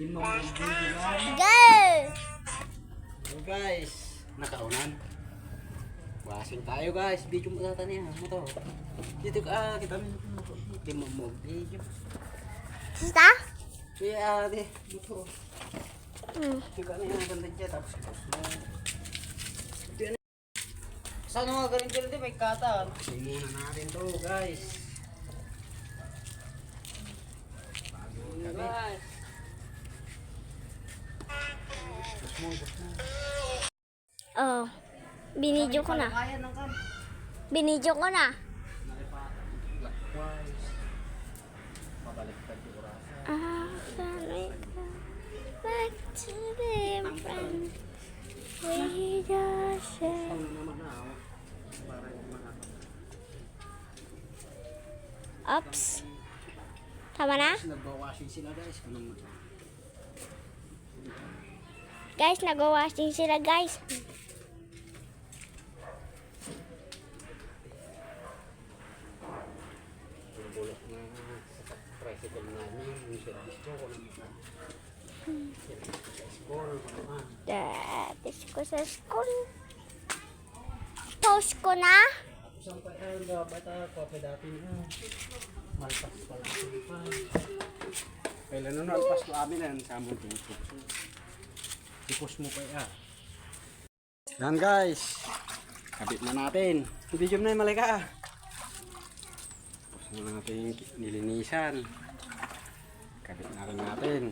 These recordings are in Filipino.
Go! So guys, nakaunan. Washing tayo guys. Video mo tata niya. Mo to. Dito ka kita mo video. Sista? Kaya ate, dito. Juga na yung ganda dyan. Tapos saan mga galing din may kata. Muna natin to guys. Guys. Oh, binidyo ko na. Binidyo ko na. Back to the front. We just share. Oops. Tama na? Nagwa-washing sila guys. Guys, nag-washing sila guys. Bulok na sa tricycle namin. Yung service ko. Datis ko sa school. Post ko na. Sampai bata kopi dati na. Malpas pala pa. Kailan nun alpas ko amin yan sa among tingko. Ipos mo pa ya. Yan guys. Kabit na natin. Video na yung malika. Tapos na natin nilinisan. Kabit na rin natin.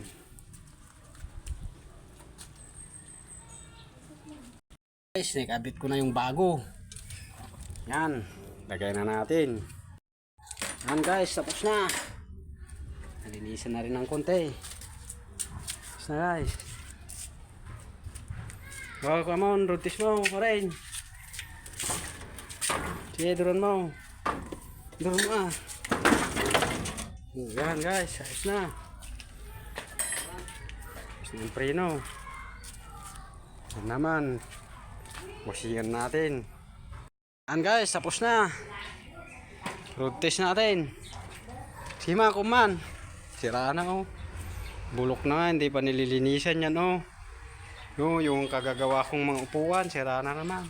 Guys, nakabit ko na yung bago. Yan, lagay na natin. Yan guys, tapos na. Nalinisan na rin ng konti. Tapos na guys. Oh, come on, rotis mo pa rin. Sige, duran mo. Duran mo ah. Yan guys, ayos na. Ayos na yung preno. Yan naman. Wasigan natin. Yan guys, tapos na. Road test natin. Sima kuman. Sira na oh. Bulok na, hindi pa nililinisan yan oh. Yung kagagawa kong mga upuan, sira na naman.